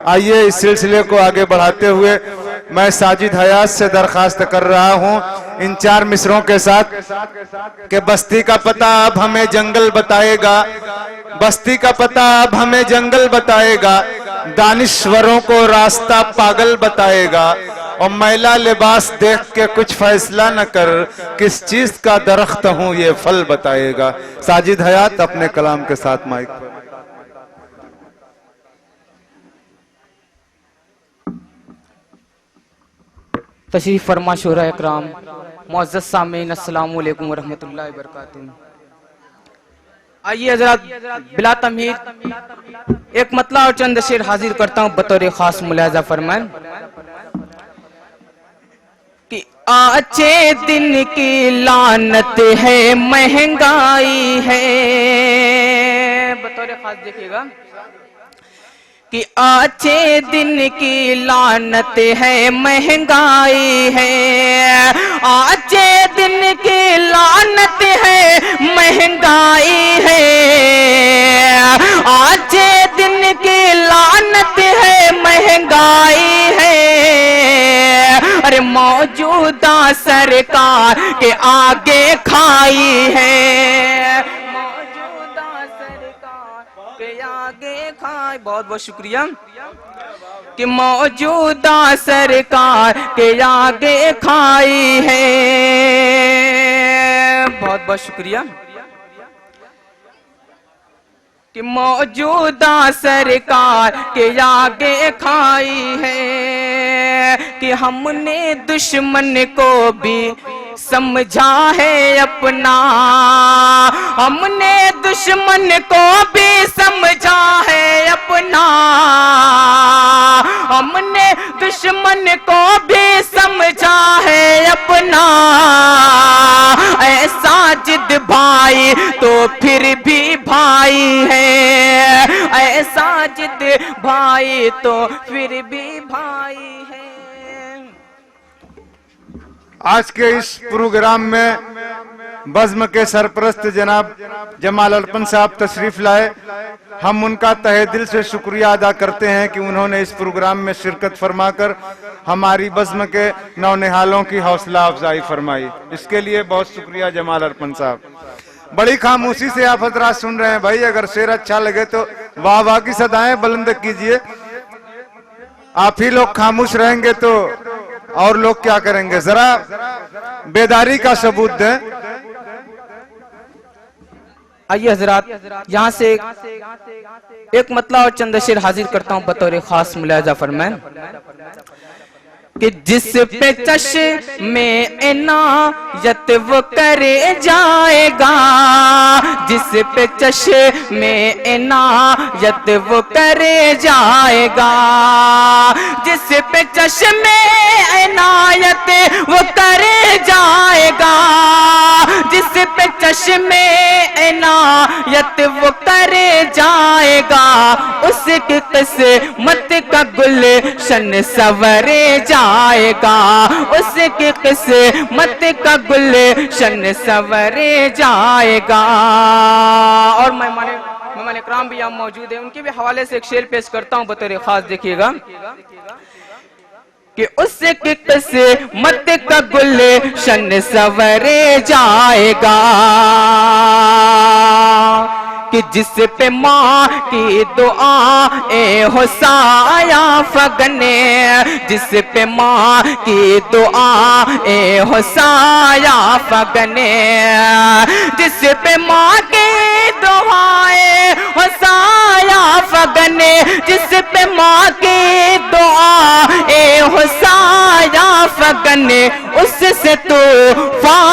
आइए इस सिलसिले को आगे बढ़ाते हुए मैं साजिद हयात से दरखास्त कर रहा हूं इन 4 मिसरों के साथ कि बस्ती का पता अब हमें जंगल बताएगा, बस्ती का पता अब हमें जंगल बताएगा, दानिश्वरों को रास्ता पागल बताएगा, और मैला लिबास देख के कुछ फैसला न कर, किस चीज का दरख्त हूं ये फल बताएगा। साजिद हयात अपने कलाम के साथ माइक पर। तशरीफ फरमा शोरा इकराम, मुअज़्ज़ज़ सामीन, अस्सलामु अलैकुम वरहमतुल्लाहि वबरकातुहू। आइए हज़रात, बिला तमहीद एक मतला और चंद शेर हाजिर करता हूँ बतौर खास मुलाजा फरमान कि अच्छे दिन की लानत है, महंगाई है। बतौर खास देखिएगा कि अच्छे दिन की लानत है, महंगाई है। अच्छे दिन की लानत है, महंगाई है। अच्छे दिन की लानत है, महंगाई है। अरे मौजूदा सरकार के आगे खाई है, आगे खाए। बहुत बहुत शुक्रिया कि मौजूदा सरकार के आगे खाई है। बहुत बहुत शुक्रिया कि मौजूदा सरकार के आगे खाई है। कि हमने दुश्मन को भी समझा है अपना, हमने दुश्मन को भी समझा है अपना, हमने दुश्मन को भी समझा है अपना। ऐसा जिद भाई तो फिर भी भाई है, ऐसा जिद भाई तो फिर भी भाई है। आज के इस प्रोग्राम में बज़्म के सरपरस्त जनाब जमाल अर्पण साहब तशरीफ लाए। हम उनका तहे दिल से शुक्रिया अदा करते हैं कि उन्होंने इस प्रोग्राम में शिरकत फरमाकर हमारी बज़्म के नौनिहालों की हौसला अफजाई फरमाई। इसके लिए बहुत शुक्रिया जमाल अर्पण साहब। बड़ी खामोशी से आप हजरात सुन रहे हैं भाई, अगर शेर अच्छा लगे तो वाह वाह की सदाएं बुलंद कीजिए। आप ही लोग खामोश रहेंगे तो और लोग क्या करेंगे, जरा बेदारी का सबूत दें। आइए हजरात, यहाँ से एक मतला और चंद शेर हाजिर करता हूँ बतौर खास मुलाजा फरमान कि जिस पे में इनायत वो करे जाएगा, जिस पे में इनायत वो करे जाएगा, जिस पे में इनायत वो करे जाएगा, जिस पे में इनायत वो करे जाएगा, उसकी किस्मत का गुलशन सवरे जाएगा, उसकी किस्मत का गुलशन सवरे जाएगा। और मेहमान इकराम भी यहाँ मौजूद है, उनके भी हवाले से एक शेर पेश करता हूँ बतौर खास। देखिएगा कि उससे किस्मत का गुलशन सवरे जाएगा, कि जिस पे माँ की दुआ ए हो साया फगने, जिस पे माँ की दुआ ए हो साया फगने, जिस पे माँ की दुआएं हो साया फगने, जिस पे माँ की दुआ ए हो साया फगने, उससे तो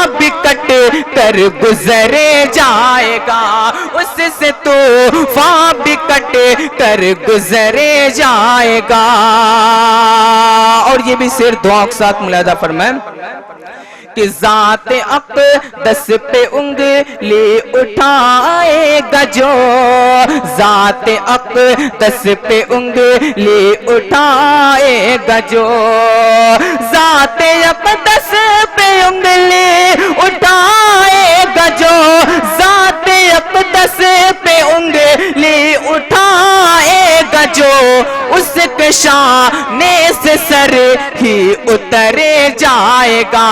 भी कट कर गुजरे जाएगा, उससे तो भी कट कर गुजरे जाएगा। और ये भी शेर दुआ के साथ मुलादा फरमाएं कि ज़ाते अक़दस पे उंगली उठाएगा जो, ज़ाते अक़दस पे उंगली उठाएगा जो, ज़ाते अक़दस पे उंगली उठाएगा जो, ज़ाते अक़दस पे उंगली उठाएगा जो, उसके उतरे जाएगा,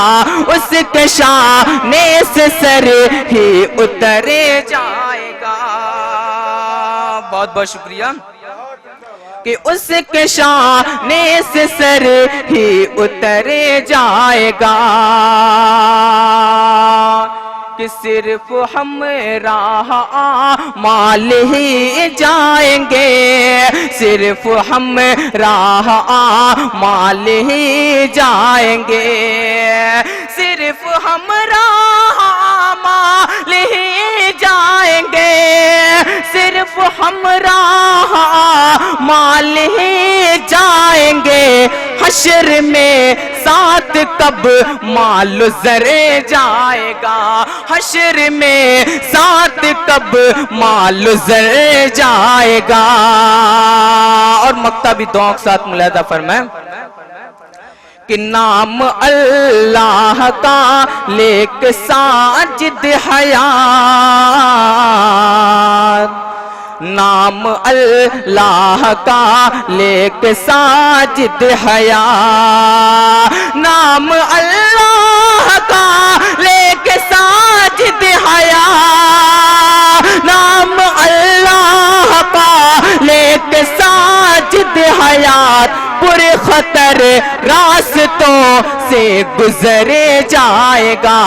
उसके शाने से सर ही उतरे जाएगा। बहुत बहुत शुक्रिया। कि उसके शाने से सर ही उतरे जाएगा, कि सिर्फ हम राह माल ही जाएंगे, सिर्फ हम राह माल ही जाएंगे, सिर्फ हम राह माल ही जाएंगे, सिर्फ हम राह माल ही जाएंगे। हश्र में साथ कब माल जरे जाएगा, हश्र में साथ कब माल जरे जाएगा। और मक्ता भी दुआ के साथ मुलादा फरमाए कि नाम अल्लाह का लेक साजिद हयात, नाम अल्लाह का लेक साजिद हया, नाम अल्लाह का लेक साजिद हया, नाम अल्लाह का लेक साजिद हयात, पूरे खतर रास्तों से गुजरे जाएगा,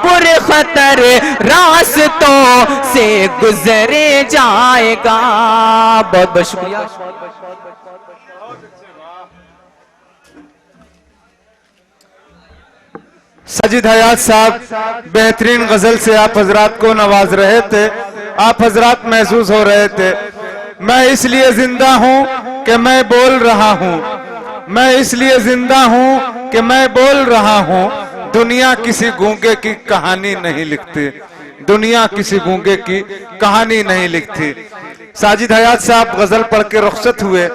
पूरे खतर रास्तों से गुजरे जाएगा। बहुत बहुत शुक्रिया। साजिद हयात साहब बेहतरीन गजल से आप हजरात को नवाज रहे थे। आप हजरात महसूस हो रहे थे मैं इसलिए जिंदा हूं कि मैं बोल रहा हूं, मैं इसलिए जिंदा हूं कि मैं बोल रहा हूं। दुनिया किसी गूंगे की कहानी नहीं लिखती, दुनिया किसी गूंगे की कहानी नहीं लिखती। साजिद हयात साहब गजल पढ़ के रुखसत हुए।